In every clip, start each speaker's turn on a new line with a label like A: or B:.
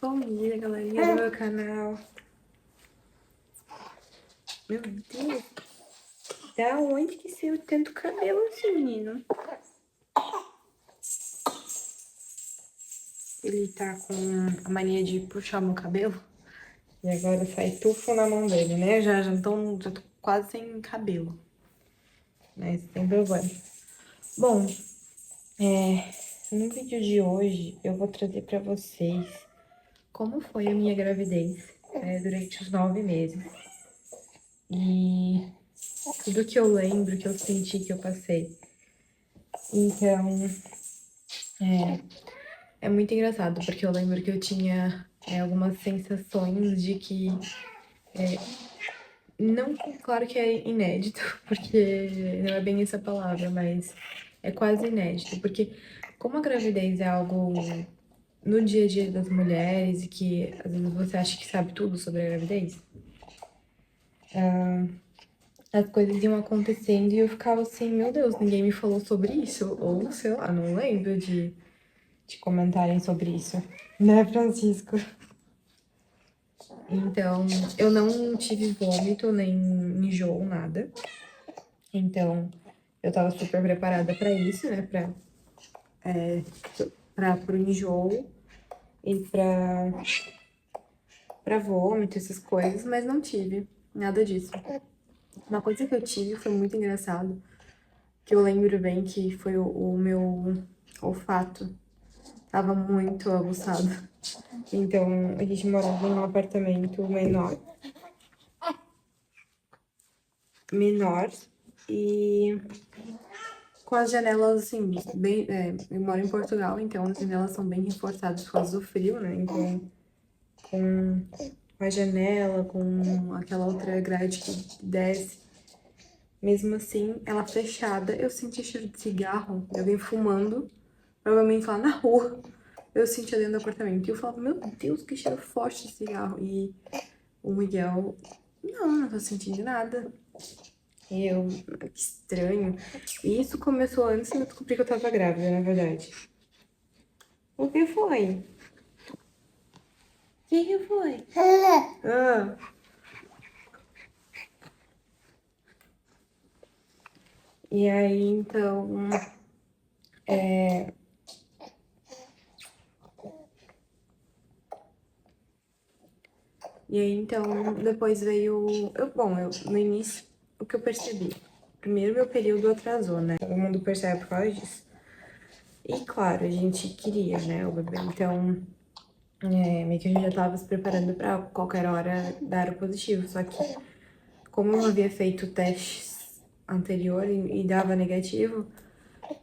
A: Bom dia, galerinha do meu canal. Meu Deus, da onde que saiu tanto cabelo assim, menino? Ele tá com a mania de puxar meu cabelo. E agora sai tufo na mão dele, né? Já tô quase sem cabelo. Mas sem problema. Bom, no vídeo de hoje eu vou trazer pra vocês como foi a minha gravidez durante os 9 meses. E tudo que eu lembro, que eu senti, que eu passei. Então, é muito engraçado, porque eu lembro que eu tinha algumas sensações de que... não, claro que é inédito, porque não é bem essa palavra, mas é quase inédito. Porque como a gravidez é algo no dia a dia das mulheres e que às vezes você acha que sabe tudo sobre a gravidez, as coisas iam acontecendo e eu ficava assim, meu Deus, ninguém me falou sobre isso. Ou, sei lá, não lembro de comentarem sobre isso. Né, Francisco? Então, eu não tive vômito, nem enjoo, nada. Então, eu tava super preparada pra isso, né? Pro enjoo e pra vômito, essas coisas, mas não tive nada disso. Uma coisa que eu tive foi muito engraçado, que eu lembro bem que foi o meu olfato. Tava muito aguçado. Então, a gente morava em um apartamento menor e com as janelas, assim, bem... eu moro em Portugal, então as janelas são bem reforçadas por causa do frio, né? Então, com a janela, com aquela outra grade que desce, mesmo assim, ela fechada, eu senti cheiro de cigarro, de alguém fumando, provavelmente lá na rua. Eu sentia dentro do apartamento. E eu falava, meu Deus, que cheiro forte de cigarro. E o Miguel, não tô sentindo nada. E eu, que estranho. E isso começou antes de eu descobrir que eu tava grávida, na verdade. O que foi? O que foi? Ah. E aí, então... E aí, então, depois veio... no início, o que eu percebi? Primeiro, meu período atrasou, né? Todo mundo percebe por causa disso. E, claro, a gente queria, né, o bebê. Então, meio que a gente já tava se preparando pra qualquer hora dar o positivo. Só que, como eu havia feito testes anterior e dava negativo,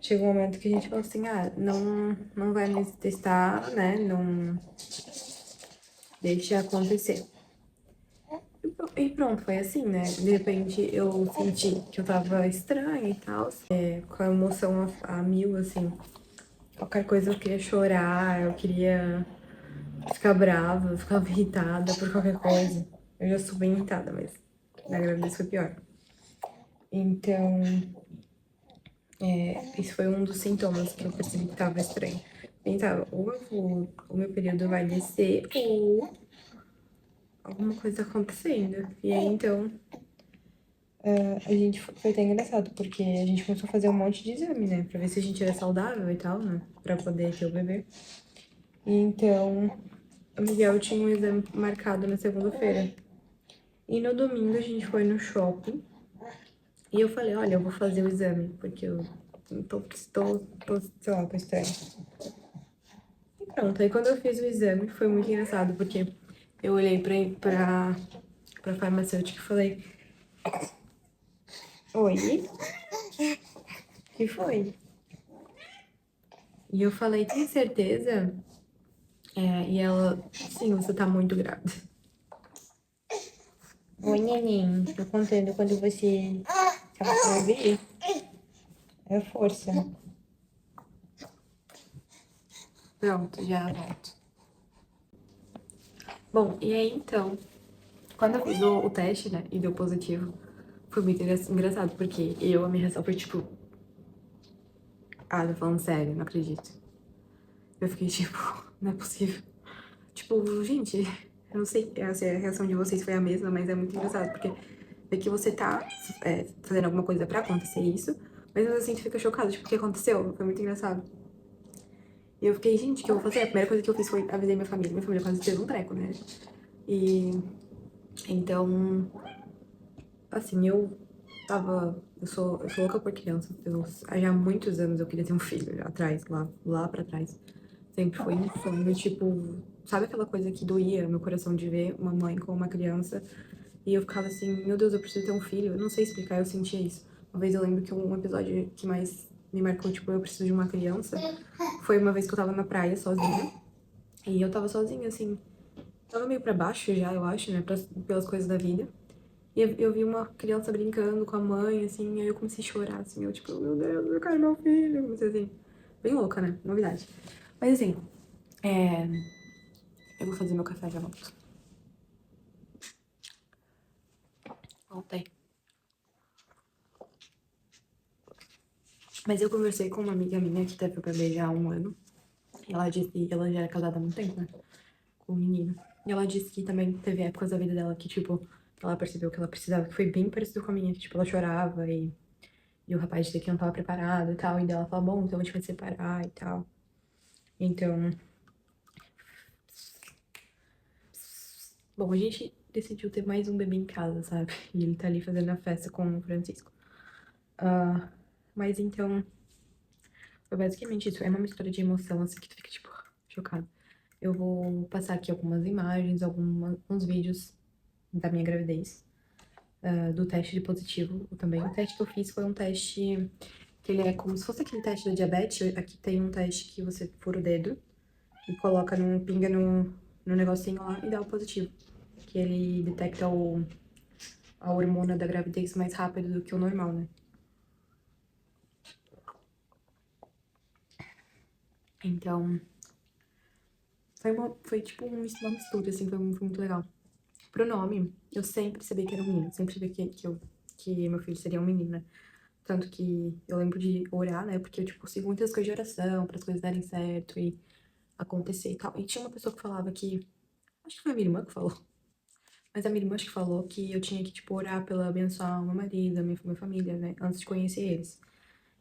A: chegou um momento que a gente falou assim, não vai mais testar, né, não... Deixa acontecer. E pronto, foi assim, né? De repente eu senti que eu tava estranha e tal, com a emoção a mil, assim. Qualquer coisa eu queria chorar, eu queria ficar brava, eu ficava irritada por qualquer coisa. Eu já sou bem irritada, mas na gravidez foi pior. Então, esse foi um dos sintomas que eu percebi que tava estranho. Pensava, o meu período vai descer, ou alguma coisa acontecendo. E aí, então, a gente foi até engraçado, porque a gente começou a fazer um monte de exame, né? Pra ver se a gente era saudável e tal, né? Pra poder ter o bebê. E então, o Miguel tinha um exame marcado na segunda-feira. E no domingo a gente foi no shopping. E eu falei, olha, eu vou fazer o exame, porque eu sei lá, tô estranha. E pronto, aí quando eu fiz o exame, foi muito engraçado, porque eu olhei pra farmacêutica e falei, oi? O que foi? E eu falei, tem certeza? E ela, sim, você tá muito grávida. Oi, neném, tô contando quando você tava com o bebê. É força. Pronto, já volto. Bom, e aí então, quando eu fiz o teste, né, e deu positivo, foi muito engraçado, porque a minha reação foi tipo... tô falando sério, não acredito. Eu fiquei tipo, não é possível. Tipo, gente, eu não sei se a reação de vocês foi a mesma, mas é muito engraçado, porque vê que você tá fazendo alguma coisa pra acontecer isso, mas assim, tu fica chocado, tipo, o que aconteceu? Foi muito engraçado. E eu fiquei, gente, o que eu vou fazer? A primeira coisa que eu fiz foi avisei minha família. Minha família quase teve um treco, né? E então, assim, eu sou louca por criança. Já há muitos anos eu queria ter um filho, já atrás, lá pra trás. Sempre foi um sonho, tipo, sabe aquela coisa que doía meu coração de ver uma mãe com uma criança? E eu ficava assim, meu Deus, eu preciso ter um filho. Eu não sei explicar, eu sentia isso. Uma vez eu lembro que um episódio que mais me marcou, tipo, eu preciso de uma criança, foi uma vez que eu tava na praia sozinha. E eu tava sozinha, assim, tava meio pra baixo já, eu acho, né, pelas coisas da vida. E eu vi uma criança brincando com a mãe, assim, aí eu comecei a chorar, assim, eu tipo, meu Deus, eu quero meu filho, eu comecei assim, bem louca, né, novidade. Mas assim, eu vou fazer meu café, já volto. Voltei. Mas eu conversei com uma amiga minha que teve o bebê já há um ano, e ela disse que ela já era casada há muito tempo, né, com o menino. E ela disse que também teve épocas da vida dela que, tipo, ela percebeu que ela precisava, que foi bem parecido com a minha, que, tipo, ela chorava e o rapaz disse que não tava preparado e tal. E daí ela falou, bom, então a gente vai se separar e tal. Então, bom, a gente decidiu ter mais um bebê em casa, sabe? E ele tá ali fazendo a festa com o Francisco. Mas então, foi basicamente isso. É uma mistura de emoção, assim, que tu fica, tipo, chocado. Eu vou passar aqui algumas imagens, alguns vídeos da minha gravidez, do teste de positivo também. O teste que eu fiz foi um teste que ele é como se fosse aquele teste da diabetes. Aqui tem um teste que você fura o dedo e coloca pinga no negocinho lá e dá o positivo. Que ele detecta a hormona da gravidez mais rápido do que o normal, né? Então, foi tipo uma mistura, assim, foi muito legal. Pro nome, eu sempre sabia que era um menino, sempre sabia que meu filho seria um menino, né? Tanto que eu lembro de orar, né? Porque eu, tipo, sigo muitas coisas de oração para as coisas darem certo e acontecer e tal. E tinha uma pessoa que falava que, acho que foi a minha irmã que falou, mas a minha irmã acho que falou que eu tinha que, tipo, orar pela abençoar o meu marido, a minha família, né? Antes de conhecer eles.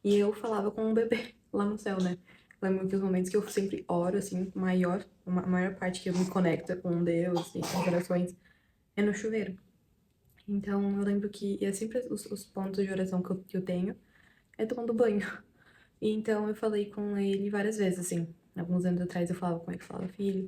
A: E eu falava com um bebê lá no céu, né? Lembro que os momentos que eu sempre oro, assim, a maior parte que eu me conecto com Deus e com as orações é no chuveiro. Então, eu lembro que é sempre os pontos de oração que eu tenho é tomando banho. E então, eu falei com ele várias vezes, assim. Alguns anos atrás eu falava com ele, falava, filho,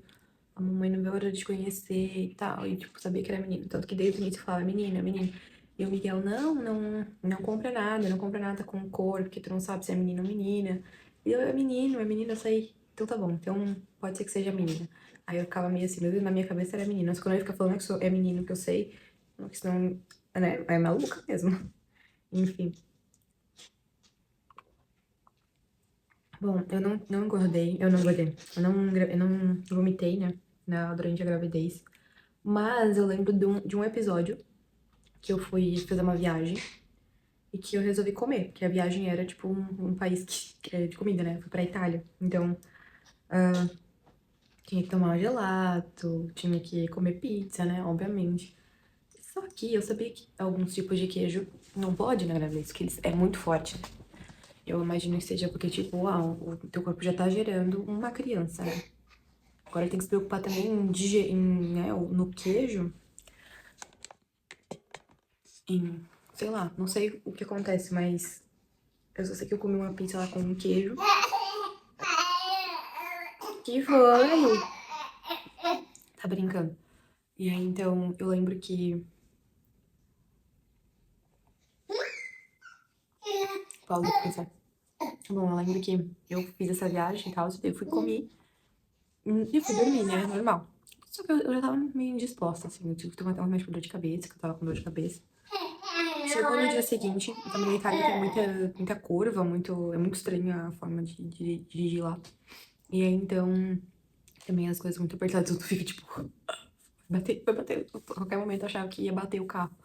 A: a mamãe não vê a hora de conhecer e tal. E, tipo, sabia que era menino. Tanto que desde o início eu falava, menina, menino. E o Miguel, não compra nada com cor, porque tu não sabe se é menino ou menina. E eu, é menino, eu sei. Então tá bom, então pode ser que seja menina. Aí eu ficava meio assim, mas na minha cabeça era menina. Mas quando ele fica falando que é menino, que eu sei, porque senão, né, é maluca mesmo. Enfim. Bom, eu não engordei, eu não vomitei, né, durante a gravidez. Mas eu lembro de um episódio que eu fui fazer uma viagem e que eu resolvi comer, porque a viagem era, tipo, um país que é de comida, né? Eu fui pra Itália. Então, tinha que tomar um gelato, tinha que comer pizza, né? Obviamente. Só que eu sabia que alguns tipos de queijo não pode na gravidez, que é muito forte. Eu imagino que seja porque, tipo, o teu corpo já tá gerando uma criança, né? Agora tem que se preocupar também né, no queijo, sei lá, não sei o que acontece, mas eu só sei que eu comi uma pizza lá com um queijo. Que foi? Tá brincando. E aí, então, eu lembro que... Pausa pra pensar. Bom, eu lembro que eu fiz essa viagem e tal, eu fui comer e fui dormir, né, normal. Só que eu já tava meio indisposta, assim, eu tive que tomar até um remédio pra dor de cabeça, que eu tava com dor de cabeça. Chegou no dia seguinte, também na Itália tem muita curva, é muito estranha a forma de dirigir lá. E aí, então, também as coisas muito apertadas, tudo fica, tipo, vai bater, a qualquer momento eu achava que ia bater o carro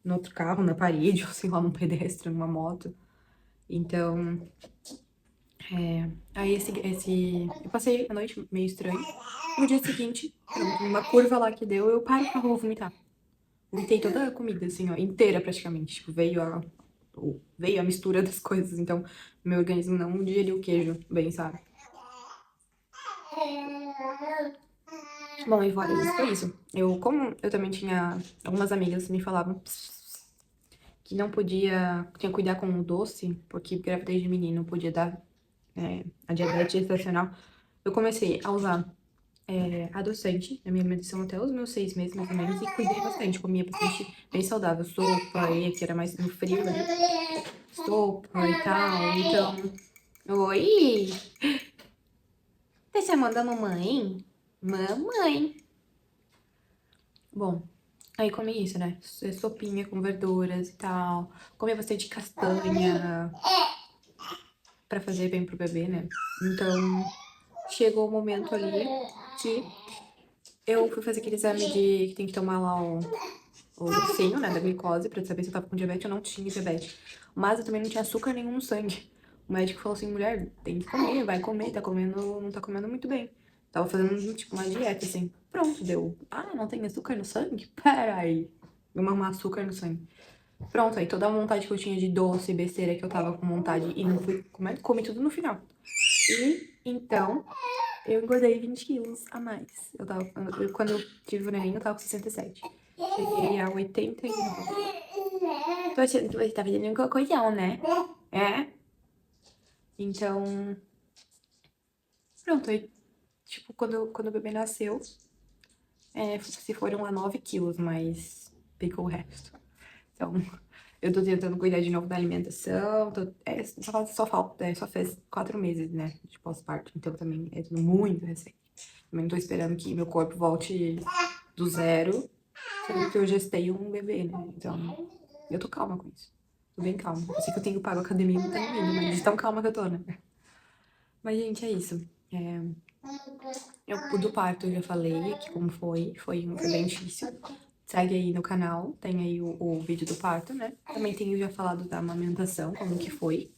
A: no outro carro, na parede, ou sei lá, num pedestre, numa moto. Então, Aí eu passei a noite meio estranho. No dia seguinte, pronto, numa curva lá que deu, eu paro pra rua vomitar. Vomitei toda a comida, assim, ó, inteira praticamente. Tipo, veio a mistura das coisas, então meu organismo não digeriu o queijo bem, sabe? Bom, e fora isso, foi isso. Como eu também tinha algumas amigas me falavam que não podia, tinha que cuidar com o doce, porque gravidez de menino podia dar a diabetes gestacional. Eu comecei a usar adoçante na minha alimentação até os meus 6 meses, mais ou menos, e cuidei bastante, comia bastante bem saudável, sopa, que era mais no frio, né? Sopa e tal, então... Oi! Tá chamando a mamãe? Mamãe! Bom, aí comi isso, né? Sopinha com verduras e tal. Comi bastante castanha pra fazer bem pro bebê, né? Então, chegou o momento ali que eu fui fazer aquele exame que tem que tomar lá o docinho, né, da glicose, pra saber se eu tava com diabetes ou não tinha diabetes. Mas eu também não tinha açúcar nenhum no sangue. O médico falou assim, mulher, tem que comer, vai comer, tá comendo, não tá comendo muito bem. Tava fazendo, tipo, uma dieta, assim. Pronto, deu. Ah, não tem açúcar no sangue? Pera aí. Vou arrumar açúcar no sangue. Pronto, aí toda a vontade que eu tinha de doce, besteira que eu tava com vontade e não fui comer, comi tudo no final. E, então, eu engordei 20 quilos a mais. Quando eu tive o neném, eu tava com 67. Cheguei a 89. Tô achando que você tá fazendo um cocôzão, né? É? Então, pronto. Aí, tipo, quando o bebê nasceu, se foram a 9 quilos, mas ficou o resto. Então, eu tô tentando cuidar de novo da alimentação. Só fez 4 meses, né? De pós-parto. Então, também é tudo muito recente. Também tô esperando que meu corpo volte do zero, sendo que eu gestei um bebê, né? Então, eu tô calma com isso. Tô bem calma. Eu sei que eu tenho pago academia e não tenho ido, mas de tão calma que eu tô, né? Mas, gente, é isso. Do parto eu já falei aqui como foi bem difícil. Segue aí no canal, tem aí o vídeo do parto, né? Também tenho já falado da amamentação, como que foi.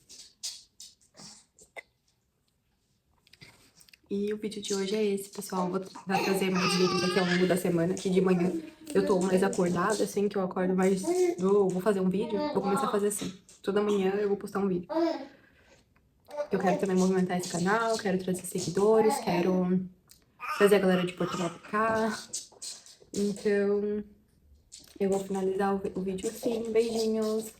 A: E o vídeo de hoje é esse, pessoal. Vai trazer mais vídeos aqui ao longo da semana, que de manhã eu tô mais acordada, assim, que eu acordo mais... Vou fazer um vídeo, vou começar a fazer assim. Toda manhã eu vou postar um vídeo. Eu quero também movimentar esse canal, quero trazer seguidores, quero trazer a galera de Portugal pra cá. Então, eu vou finalizar o vídeo assim. Beijinhos!